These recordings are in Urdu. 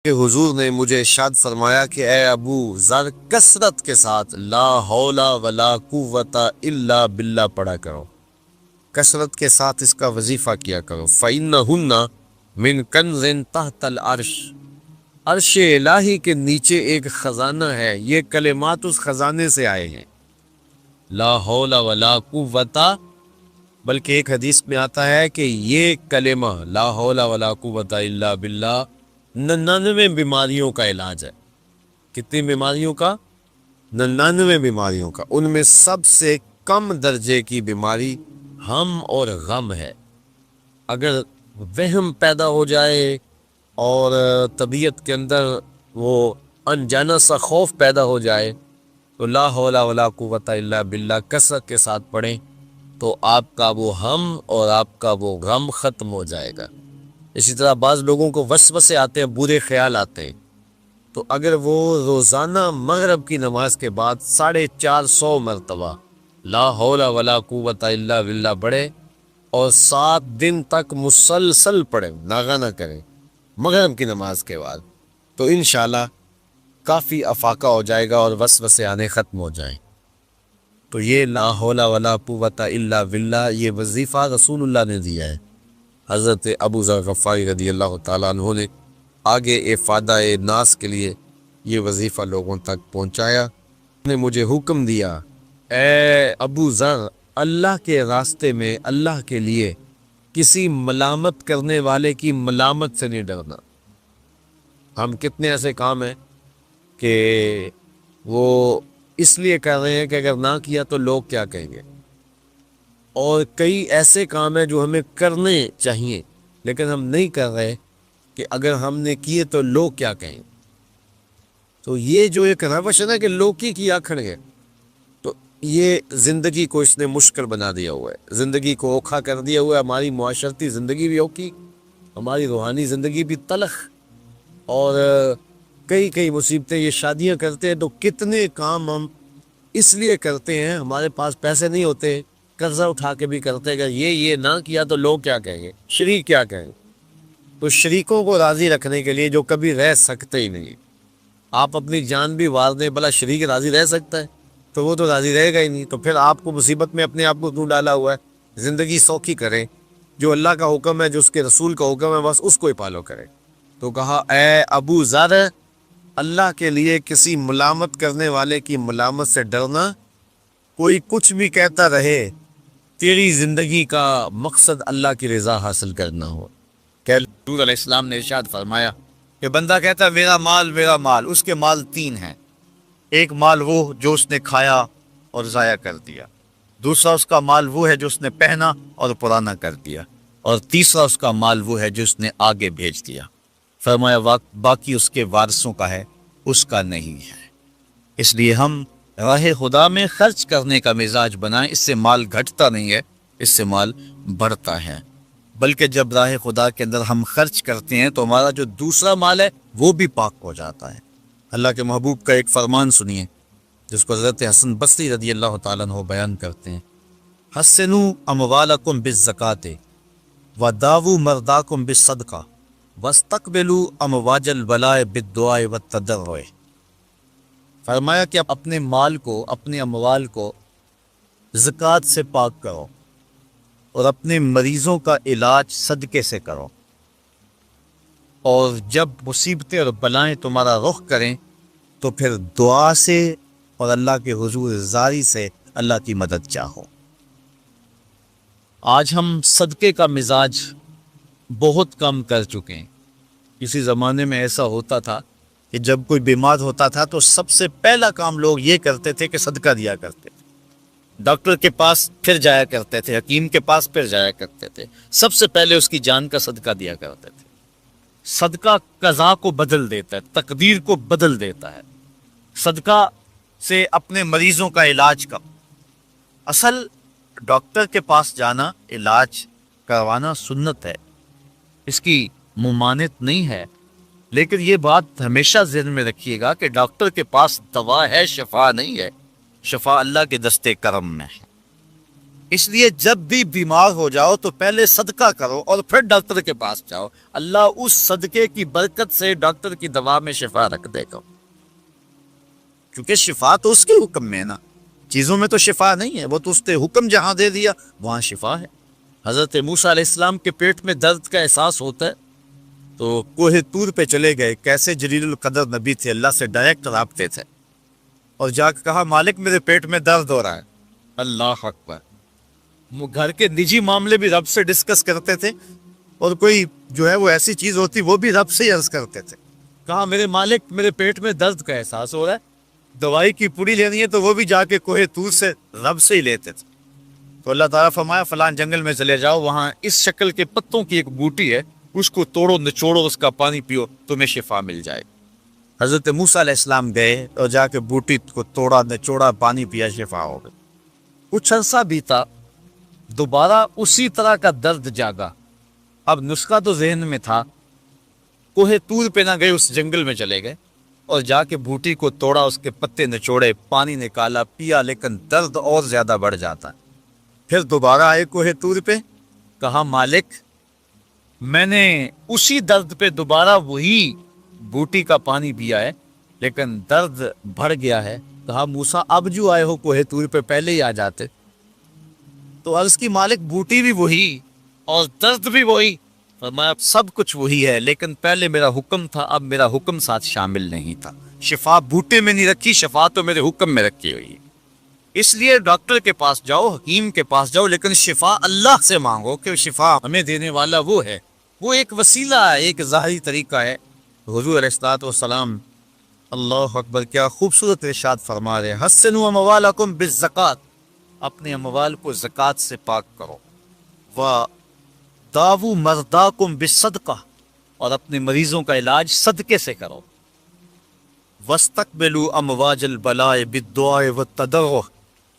کہ حضور نے مجھے ارشاد فرمایا کہ اے ابو ذر کثرت کے ساتھ لا حول ولا قوت الا باللہ پڑھا کرو، کثرت کے ساتھ اس کا وظیفہ کیا کرو۔ فَإِنَّهُنَّ مِن كَنْزٍ تحت العرش، عرش الہی کے نیچے ایک خزانہ ہے، یہ کلمات اس خزانے سے آئے ہیں، لا حول ولا قوت۔ بلکہ ایک حدیث میں آتا ہے کہ یہ کلمہ لا حول ولا قوت الا باللہ 99 بیماریوں کا علاج ہے۔ کتنی بیماریوں کا؟ 99 بیماریوں کا۔ ان میں سب سے کم درجے کی بیماری ہم اور غم ہے۔ اگر وہم پیدا ہو جائے اور طبیعت کے اندر وہ انجانا سا خوف پیدا ہو جائے تو لا حول ولا قوت الا باللہ کثرت کے ساتھ پڑھیں تو آپ کا وہ ہم اور آپ کا وہ غم ختم ہو جائے گا۔ اسی طرح بعض لوگوں کو وسوسے آتے ہیں، برے خیال آتے ہیں، تو اگر وہ روزانہ مغرب کی نماز کے بعد 450 مرتبہ لا حول ولا قوت الا باللہ پڑھے اور 7 دن تک مسلسل پڑھیں، ناغہ نہ کریں مغرب کی نماز کے بعد، تو انشاءاللہ کافی افاقہ ہو جائے گا اور وسوسے آنے ختم ہو جائیں۔ تو یہ لا حول ولا قوت الا باللہ یہ وظیفہ رسول اللہ نے دیا ہے۔ حضرت ابو ذر غفاری رضی اللہ تعالیٰ عنہ نے آگے افادہ ناس کے لیے یہ وظیفہ لوگوں تک پہنچایا۔ نے مجھے حکم دیا، اے ابو ذر، اللہ کے راستے میں اللہ کے لیے کسی ملامت کرنے والے کی ملامت سے نہیں ڈرنا۔ ہم کتنے ایسے کام ہیں کہ وہ اس لیے کر رہے ہیں کہ اگر نہ کیا تو لوگ کیا کہیں گے، اور کئی ایسے کام ہیں جو ہمیں کرنے چاہیے لیکن ہم نہیں کر رہے کہ اگر ہم نے کیے تو لوگ کیا کہیں۔ تو یہ جو ایک روش ہے نا کہ لوگ کی کیا کھڑے، تو یہ زندگی کو اس نے مشکل بنا دیا ہوا ہے، زندگی کو اوکھا کر دیا ہوا ہے۔ ہماری معاشرتی زندگی بھی اوکھی، ہماری روحانی زندگی بھی تلخ، اور کئی مصیبتیں۔ یہ شادیاں کرتے ہیں تو کتنے کام ہم اس لیے کرتے ہیں، ہمارے پاس پیسے نہیں ہوتے، قرضہ اٹھا کے بھی کرتے ہیں، یہ نہ کیا تو لوگ کیا کہیں گے، شریک کیا کہیں گے۔ تو شریکوں کو راضی رکھنے کے لیے جو کبھی رہ سکتے ہی نہیں، آپ اپنی جان بھی وار دیں، بھلا شریک راضی رہ سکتا ہے؟ تو وہ تو راضی رہے گا ہی نہیں، تو پھر آپ کو مصیبت میں اپنے آپ کو کیوں ڈالا ہوا ہے؟ زندگی سوکھی کریں، جو اللہ کا حکم ہے، جو اس کے رسول کا حکم ہے، بس اس کو ہی فالو کریں۔ تو کہا اے ابو ذر، اللہ کے لیے کسی ملامت کرنے والے کی ملامت سے ڈرنا، کوئی کچھ بھی کہتا رہے، تیری زندگی کا مقصد اللہ کی رضا حاصل کرنا ہو۔ کہ حضور علیہ السلام نے ارشاد فرمایا کہ بندہ کہتا ہے میرا مال، اس کے مال 3 ہیں۔ ایک مال وہ جو اس نے کھایا اور ضائع کر دیا، دوسرا اس کا مال وہ ہے جو اس نے پہنا اور پرانا کر دیا، اور تیسرا اس کا مال وہ ہے جو اس نے آگے بھیج دیا۔ فرمایا باقی اس کے وارثوں کا ہے، اس کا نہیں ہے۔ اس لیے ہم راہ خدا میں خرچ کرنے کا مزاج بنائیں، اس سے مال گھٹتا نہیں ہے، اس سے مال بڑھتا ہے۔ بلکہ جب راہ خدا کے اندر ہم خرچ کرتے ہیں تو ہمارا جو دوسرا مال ہے وہ بھی پاک ہو جاتا ہے۔ اللہ کے محبوب کا ایک فرمان سنیے جس کو حضرت حسن بصری رضی اللہ تعالیٰ عنہ بیان کرتے ہیں، حسنوا اموالکم بالزکاۃ وداووا مرداکم بالصدقہ واستقبلوا امواج البلاء بالدعاء والتضرع۔ فرمایا کہ اپنے مال کو، اپنے اموال کو زکوٰۃ سے پاک کرو اور اپنے مریضوں کا علاج صدقے سے کرو، اور جب مصیبتیں اور بلائیں تمہارا رخ کریں تو پھر دعا سے اور اللہ کے حضور زاری سے اللہ کی مدد چاہو۔ آج ہم صدقے کا مزاج بہت کم کر چکے ہیں۔ کسی زمانے میں ایسا ہوتا تھا کہ جب کوئی بیمار ہوتا تھا تو سب سے پہلا کام لوگ یہ کرتے تھے کہ صدقہ دیا کرتے تھے، ڈاکٹر کے پاس پھر جایا کرتے تھے، حکیم کے پاس پھر جایا کرتے تھے، سب سے پہلے اس کی جان کا صدقہ دیا کرتے تھے۔ صدقہ قضا کو بدل دیتا ہے، تقدیر کو بدل دیتا ہے۔ صدقہ سے اپنے مریضوں کا علاج کرو۔ اصل ڈاکٹر کے پاس جانا، علاج کروانا سنت ہے، اس کی ممانعت نہیں ہے، لیکن یہ بات ہمیشہ ذہن میں رکھیے گا کہ ڈاکٹر کے پاس دوا ہے، شفا نہیں ہے، شفا اللہ کے دستے کرم میں ہے۔ اس لیے جب بھی بیمار ہو جاؤ تو پہلے صدقہ کرو اور پھر ڈاکٹر کے پاس جاؤ، اللہ اس صدقے کی برکت سے ڈاکٹر کی دوا میں شفا رکھ دے گا، کیونکہ شفا تو اس کے حکم میں ہے نا، چیزوں میں تو شفا نہیں ہے، وہ تو اس نے حکم جہاں دے دیا وہاں شفا ہے۔ حضرت موسیٰ علیہ السلام کے پیٹ میں درد کا احساس ہوتا ہے تو کوہ طور پہ چلے گئے، کیسے جلیل القدر نبی تھے، اللہ سے ڈائریکٹ رابطے تھے، اور جا کے کہا مالک میرے پیٹ میں درد ہو رہا ہے۔ اللہ اکبر، وہ گھر کے نجی معاملے بھی رب سے ڈسکس کرتے تھے، اور کوئی جو ہے وہ ایسی چیز ہوتی وہ بھی رب سے ہی عرض کرتے تھے۔ کہا میرے مالک میرے پیٹ میں درد کا احساس ہو رہا ہے، دوائی کی پوری لینی ہے تو وہ بھی جا کے کوہ طور سے رب سے ہی لیتے تھے۔ تو اللہ تعالیٰ فرمایا فلان جنگل میں چلے جاؤ، وہاں اس شکل کے پتوں کی ایک بوٹی ہے، اس کو توڑو نچوڑو، اس کا پانی پیو، تمہیں شفا مل جائے۔ حضرت موسیٰ علیہ السلام گئے اور جا کے بوٹی کو توڑا نچوڑا، پانی پیا، شفا ہو گئی۔ کچھ عرصہ بیتا، دوبارہ اسی طرح کا درد جاگا۔ اب نسخہ تو ذہن میں تھا، کوہ طور پہ نہ گئے، اس جنگل میں چلے گئے اور جا کے بوٹی کو توڑا، اس کے پتے نچوڑے، پانی نکالا، پیا، لیکن درد اور زیادہ بڑھ جاتا ہے۔ پھر دوبارہ آئے کوہ طور پہ، کہا مالک میں نے اسی درد پہ دوبارہ وہی بوٹی کا پانی پیا ہے لیکن درد بڑھ گیا ہے۔ کہا موسیٰ اب جو آئے ہو کوہ طور پہ پہلے ہی آ جاتے۔ تو عرض کی مالک بوٹی بھی وہی اور درد بھی وہی۔ فرمایا سب کچھ وہی ہے لیکن پہلے میرا حکم تھا، اب میرا حکم ساتھ شامل نہیں تھا۔ شفا بوٹے میں نہیں رکھی، شفا تو میرے حکم میں رکھی ہوئی ہے۔ اس لیے ڈاکٹر کے پاس جاؤ، حکیم کے پاس جاؤ، لیکن شفا اللہ سے مانگو، کہ شفا ہمیں دینے والا وہ ہے، وہ ایک وسیلہ ہے، ایک ظاہری طریقہ ہے۔ حضور علیہ الصلوۃ والسلام، اللہ اکبر، کیا خوبصورت ارشاد فرما رہے ہیں، حسنوا اموالکم بالزکوٰۃ، اپنے اموال کو زکوٰۃ سے پاک کرو، وداووا مرضاکم بالصدقہ، اور اپنے مریضوں کا علاج صدقے سے کرو، واستقبلوا امواج البلاء بالدعاء والتضرع،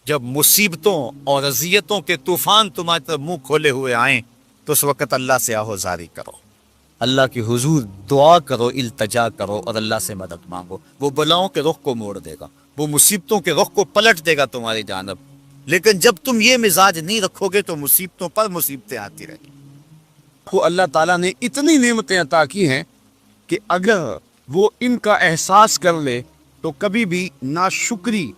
جب مصیبتوں اور اذیتوں کے طوفان تمہاری طرف منہ کھولے ہوئے آئیں تو اس وقت اللہ سے آہوزاری کرو، اللہ کے حضور دعا کرو، التجا کرو اور اللہ سے مدد مانگو۔ وہ بلاؤں کے رخ کو موڑ دے گا، وہ مصیبتوں کے رخ کو پلٹ دے گا تمہاری جانب۔ لیکن جب تم یہ مزاج نہیں رکھو گے تو مصیبتوں پر مصیبتیں آتی رہیں گی۔ وہ اللہ تعالیٰ نے اتنی نعمتیں عطا کی ہیں کہ اگر وہ ان کا احساس کر لے تو کبھی بھی ناشکری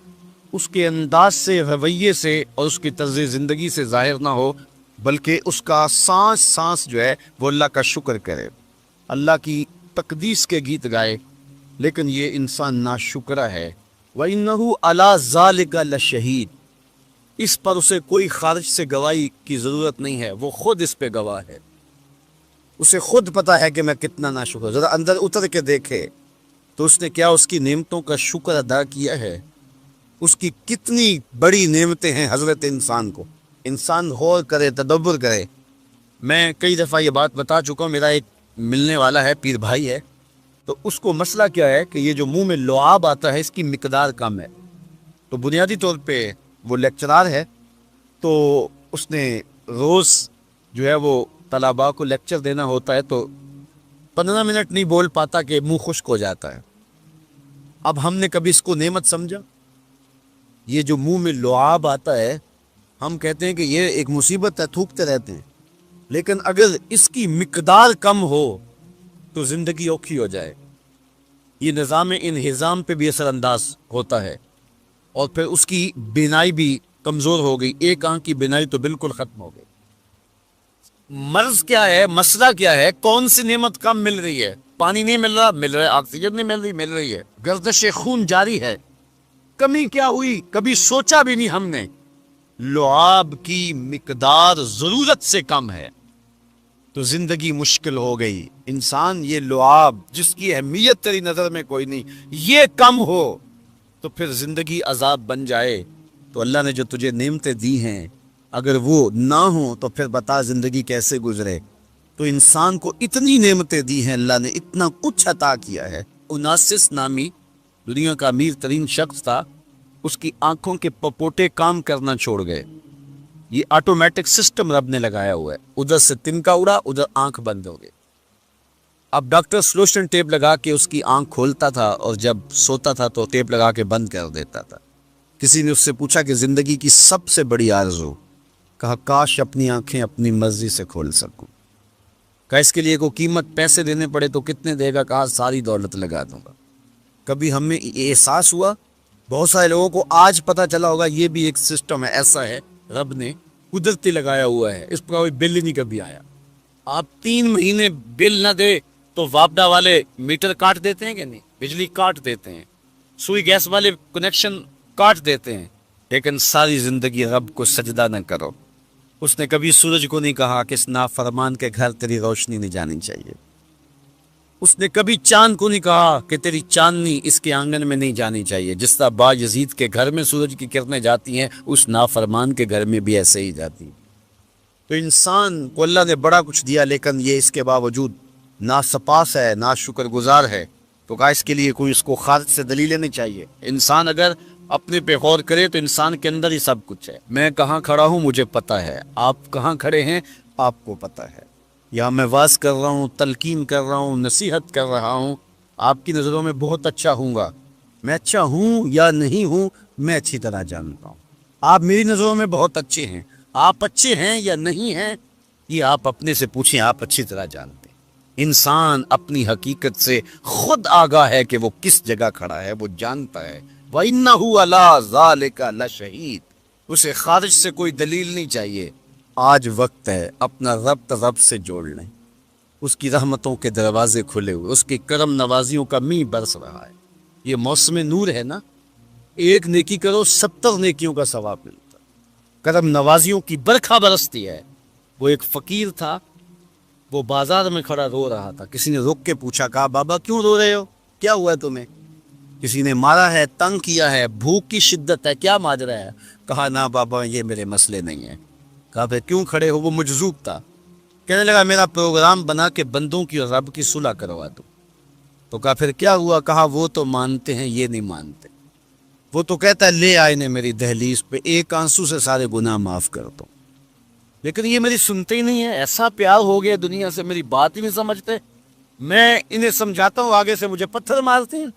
اس کے انداز سے، رویے سے اور اس کی طرز زندگی سے ظاہر نہ ہو، بلکہ اس کا سانس سانس جو ہے وہ اللہ کا شکر کرے، اللہ کی تقدیس کے گیت گائے۔ لیکن یہ انسان ناشکرہ ہے۔ وَإِنَّهُ عَلَى ذَلِكَ لَشَهِيدٌ، اس پر اسے کوئی خارج سے گواہی کی ضرورت نہیں ہے، وہ خود اس پہ گواہ ہے، اسے خود پتا ہے کہ میں کتنا ناشکر۔ ذرا اندر اتر کے دیکھے تو اس نے کیا اس کی نعمتوں کا شکر ادا کیا ہے، اس کی کتنی بڑی نعمتیں ہیں حضرت انسان کو۔ انسان غور کرے، تدبر کرے۔ میں کئی دفعہ یہ بات بتا چکا ہوں، میرا ایک ملنے والا ہے، پیر بھائی ہے، تو اس کو مسئلہ کیا ہے کہ یہ جو منہ میں لعاب آتا ہے اس کی مقدار کم ہے۔ تو بنیادی طور پہ وہ لیکچرار ہے، تو اس نے روز جو ہے وہ طلباء کو لیکچر دینا ہوتا ہے، تو 15 منٹ نہیں بول پاتا کہ منہ خشک ہو جاتا ہے۔ اب ہم نے کبھی اس کو نعمت سمجھا؟ یہ جو منہ میں لعاب آتا ہے، ہم کہتے ہیں کہ یہ ایک مصیبت ہے، تھوکتے رہتے ہیں، لیکن اگر اس کی مقدار کم ہو تو زندگی اوکھی ہو جائے۔ یہ نظام انہضام پہ بھی اثر انداز ہوتا ہے، اور پھر اس کی بینائی بھی کمزور ہو گئی، ایک آنکھ کی بینائی تو بالکل ختم ہو گئی۔ مرض کیا ہے، مسئلہ کیا ہے، کون سی نعمت کم مل رہی ہے؟ پانی نہیں مل رہا، مل رہا ہے، آکسیجن نہیں مل رہی ہے، گردش خون جاری ہے۔ کمی کیا ہوئی؟ کبھی سوچا بھی نہیں ہم نے۔ لعاب کی مقدار ضرورت سے کم ہے تو زندگی مشکل ہو گئی۔ انسان یہ لعاب جس کی اہمیت تیری نظر میں کوئی نہیں، یہ کم ہو تو پھر زندگی عذاب بن جائے۔ تو اللہ نے جو تجھے نعمتیں دی ہیں اگر وہ نہ ہوں تو پھر بتا زندگی کیسے گزرے۔ تو انسان کو اتنی نعمتیں دی ہیں، اللہ نے اتنا کچھ عطا کیا ہے۔ اوناسس نامی دنیا کا امیر ترین شخص تھا، اس کی آنکھوں کے پپوٹے کام کرنا چھوڑ گئے۔ یہ آٹومیٹک سسٹم رب نے لگایا ہوا ہے، ادھر سے تنکا اڑا، ادھر آنکھ بند ہو گئی۔ اب ڈاکٹر سلوشن ٹیپ لگا کے اس کی آنکھ کھولتا تھا اور جب سوتا تھا تو ٹیپ لگا کے بند کر دیتا تھا۔ کسی نے اس سے پوچھا کہ زندگی کی سب سے بڑی آرزو کہا کاش اپنی آنکھیں اپنی مرضی سے کھول سکوں. کہا اس کے لیے کوئی قیمت پیسے دینے پڑے تو کتنے دے گا؟ کہا ساری دولت لگا دوں گا. کبھی ہمیں احساس ہوا؟ بہت سارے لوگوں کو آج پتہ چلا ہوگا یہ بھی ایک سسٹم ہے، ایسا ہے رب نے قدرتی لگایا ہوا ہے، اس پر کوئی بل ہی نہیں کبھی آیا. آپ 3 مہینے بل نہ دے تو واپڈا والے میٹر کاٹ دیتے ہیں کہ نہیں؟ بجلی کاٹ دیتے ہیں، سوئی گیس والے کنیکشن کاٹ دیتے ہیں. لیکن ساری زندگی رب کو سجدہ نہ کرو. اس نے کبھی سورج کو نہیں کہا کہ اس نافرمان کے گھر تیری روشنی نہیں جانی چاہیے. اس نے کبھی چاند کو نہیں کہا کہ تیری چاندنی اس کے آنگن میں نہیں جانی چاہیے. جس طرح با یزید کے گھر میں سورج کی کرنیں جاتی ہیں، اس نافرمان کے گھر میں بھی ایسے ہی جاتی ہیں. تو انسان کو اللہ نے بڑا کچھ دیا، لیکن یہ اس کے باوجود نا سپاس ہے، نا شکر گزار ہے. تو کہا اس کے لیے کوئی اس کو خارج سے دلیلیں نہیں چاہیے. انسان اگر اپنے پہ غور کرے تو انسان کے اندر ہی سب کچھ ہے. میں کہاں کھڑا ہوں مجھے پتا ہے، آپ کہاں کھڑے ہیں آپ کو پتا ہے. یا میں واز کر رہا ہوں، تلقین کر رہا ہوں، نصیحت کر رہا ہوں، آپ کی نظروں میں بہت اچھا ہوں گا. میں اچھا ہوں یا نہیں ہوں میں اچھی طرح جانتا ہوں. آپ میری نظروں میں بہت اچھے ہیں، آپ اچھے ہیں یا نہیں ہیں یہ آپ اپنے سے پوچھیں، آپ اچھی طرح جانتے ہیں. انسان اپنی حقیقت سے خود آگاہ ہے کہ وہ کس جگہ کھڑا ہے، وہ جانتا ہے. وَإِنَّهُ عَلَىٰ ذَلِكَ لَشَهِيدٌ. اسے خارج سے کوئی دلیل نہیں چاہیے. آج وقت ہے اپنا رب سے جوڑ لیں. اس کی رحمتوں کے دروازے کھلے ہوئے، اس کی کرم نوازیوں کا می برس رہا ہے. یہ موسم نور ہے نا، ایک نیکی کرو 70 نیکیوں کا ثواب ملتا. کرم نوازیوں کی برکھا برستی ہے. وہ ایک فقیر تھا، وہ بازار میں کھڑا رو رہا تھا. کسی نے رک کے پوچھا، کہا بابا کیوں رو رہے ہو، کیا ہوا ہے تمہیں؟ کسی نے مارا ہے، تنگ کیا ہے، بھوک کی شدت ہے، کیا ماجرا ہے؟ کہا نہ بابا یہ میرے مسئلے نہیں ہیں. کہا پھر کیوں کھڑے ہو؟ وہ مجذوب تھا. کہنے لگا میرا پروگرام بنا کہ بندوں کی اور رب کی صلح کروا دو. تو کہا پھر کیا ہوا؟ کہا وہ تو مانتے ہیں یہ نہیں مانتے. وہ تو کہتا ہے لے آئے نے میری دہلیز پہ، ایک آنسو سے سارے گناہ معاف کر دو، لیکن یہ میری سنتے ہی نہیں ہے. ایسا پیار ہو گیا دنیا سے، میری بات ہی نہیں سمجھتے. میں انہیں سمجھاتا ہوں، آگے سے مجھے پتھر مارتے ہیں.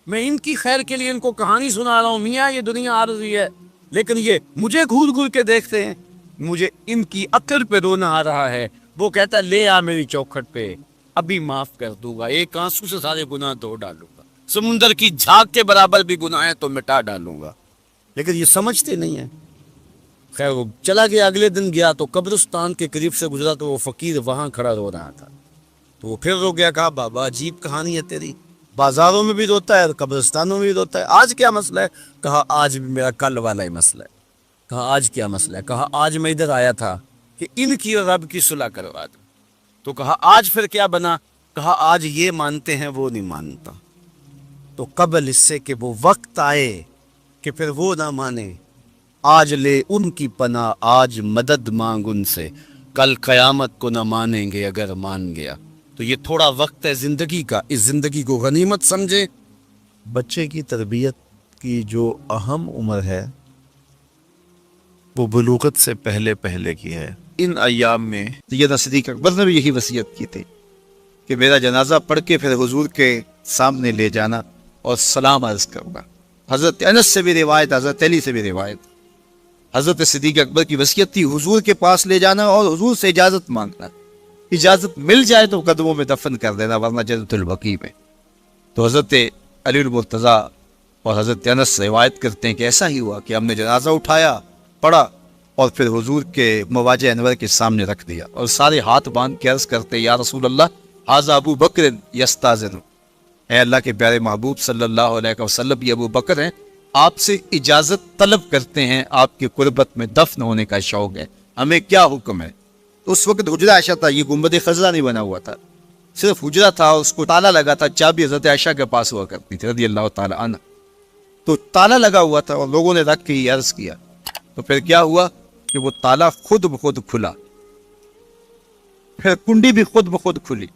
میں ان کی خیر کے لیے ان کو کہانی سنا رہا ہوں، میاں یہ دنیا عارضی ہے، لیکن یہ مجھے گھور گھور کے دیکھتے ہیں. مجھے ان کی عقل پہ رونا آ رہا ہے. وہ کہتا ہے لے آ میری چوکھٹ پہ، ابھی معاف کر دوں گا، ایک آنسو سے سارے گناہ دھو ڈالوں گا، سمندر کی جھاگ کے برابر بھی گناہ ہے تو مٹا ڈالوں گا. لیکن یہ سمجھتے نہیں ہیں. خیر وہ چلا گیا. اگلے دن گیا تو قبرستان کے قریب سے گزرا تو وہ فقیر وہاں کھڑا رو رہا تھا. تو وہ پھر رو گیا. کہا بابا عجیب کہانی ہے تیری، بازاروں میں بھی روتا ہے اور قبرستانوں میں بھی روتا ہے، آج کیا مسئلہ ہے؟ کہا آج بھی میرا کل والا ہی مسئلہ ہے. کہا آج کیا مسئلہ ہے؟ کہا آج میں ادھر آیا تھا کہ ان کی اور رب کی صلح کروا دوں. تو کہا آج پھر کیا بنا؟ کہا آج یہ مانتے ہیں وہ نہیں مانتا. تو قبل اس سے کہ وہ وقت آئے کہ پھر وہ نہ مانے، آج لے ان کی پناہ، آج مدد مانگ ان سے، کل قیامت کو نہ مانیں گے اگر مان گیا. تو یہ تھوڑا وقت ہے زندگی کا، اس زندگی کو غنیمت سمجھے. بچے کی تربیت کی جو اہم عمر ہے وہ بلوغت سے پہلے کی ہے. ان ایام میں سیدنا صدیق اکبر نے بھی یہی وصیت کی تھی کہ میرا جنازہ پڑھ کے پھر حضور کے سامنے لے جانا اور سلام عرض کرنا. حضرت انس سے بھی روایت، حضرت علی سے بھی روایت. حضرت صدیق اکبر کی وصیت تھی حضور کے پاس لے جانا اور حضور سے اجازت مانگنا. اجازت مل جائے تو قدموں میں دفن کر دینا، ورنہ جنت البقیع میں. تو حضرت علی المرتضیٰ اور حضرت انس روایت کرتے ہیں کہ ایسا ہی ہوا کہ ہم نے جنازہ اٹھایا، پڑھا اور پھر حضور کے مواجہ انور کے سامنے رکھ دیا اور سارے ہاتھ باندھ کے عرض کرتے یا رسول اللہ ھذا ابو بکر یستاذن، اے اللہ کے پیارے محبوب صلی اللہ علیہ وسلم، یہ ابو بکر ہیں، آپ سے اجازت طلب کرتے ہیں، آپ کی قربت میں دفن ہونے کا شوق ہے، ہمیں کیا حکم ہے؟ اس وقت حجرہ عائشہ تھا، یہ گنبد خضرا نہیں بنا ہوا تھا، صرف حجرہ تھا، اس کو تالا لگا تھا. چابی حضرت عائشہ کے پاس ہوا کرتی تھی رضی اللہ تعالی عنہ. تو تالا لگا ہوا تھا اور لوگوں نے رکھ کے یہ عرض کیا. تو پھر کیا ہوا کہ وہ تالا خود بخود کھلا، پھر کنڈی بھی خود بخود کھلی،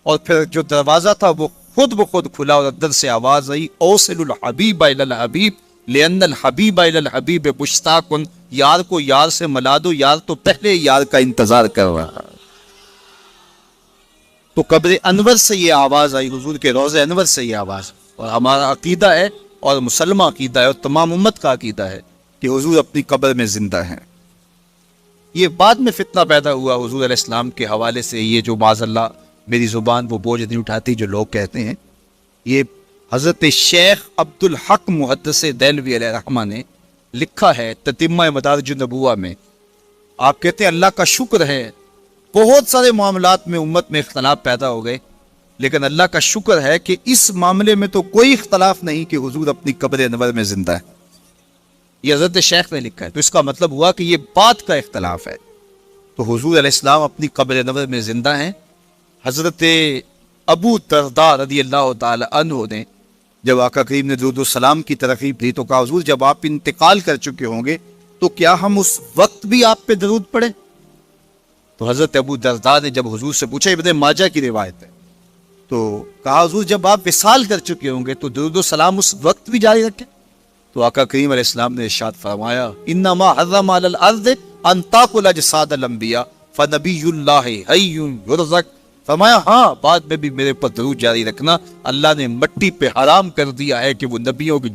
اور پھر جو دروازہ تھا وہ خود بخود کھلا اور اندر سے آواز آئی اوصل الحبیب الی الحبیب لان الحبیب الی الحبیب مشتاق، یار کو یار سے ملا دو، یار تو پہلے یار کا انتظار کر رہا. تو قبر انور سے یہ آواز آئی، حضور کے روضہ انور سے یہ آواز. اور ہمارا عقیدہ ہے اور مسلمہ عقیدہ ہے اور تمام امت کا عقیدہ ہے کہ حضور اپنی قبر میں زندہ ہیں. یہ بعد میں فتنہ پیدا ہوا حضور علیہ السلام کے حوالے سے، یہ جو معاذ اللہ میری زبان وہ بوجھ نہیں اٹھاتی جو لوگ کہتے ہیں، یہ حضرت شیخ عبد الحق محدث دہلوی علیہ رحمہ نے لکھا ہے تتمہ مدارج النبوہ میں. آپ کہتے ہیں اللہ کا شکر ہے بہت سارے معاملات میں امت میں اختلاف پیدا ہو گئے، لیکن اللہ کا شکر ہے کہ اس معاملے میں تو کوئی اختلاف نہیں کہ حضور اپنی قبر انور میں زندہ ہے. یہ حضرت شیخ نے لکھا ہے، تو اس کا مطلب ہوا کہ یہ بات کا اختلاف ہے. تو حضور علیہ السلام اپنی قبر انور میں زندہ ہیں. حضرت ابو درداء رضی اللہ تعالی عنہ نے جب آقا کریم نے درود السلام کی ترغیب دی تو کہا حضور جب آپ انتقال کر چکے ہوں گے تو کیا ہم اس وقت بھی آپ پہ درود پڑھیں؟ تو حضرت ابو درداء نے جب حضور سے پوچھا، ابن ماجہ کی روایت ہے، تو کہا حضور جب آپ وصال کر چکے ہوں گے تو درود السلام اس وقت بھی جاری رکھیں؟ تو آقا کریم علیہ السلام نے ارشاد فرمایا انما حرم علی الارض ان تاکل اجساد الانبیاء فنبی اللہ حی یرزق. فرمایا ہاں بعد میں بھی میرے پر درود جاری رکھنا، اللہ نے مٹی پہ حرام کر دیا ہے کہ وہ نبیوں کی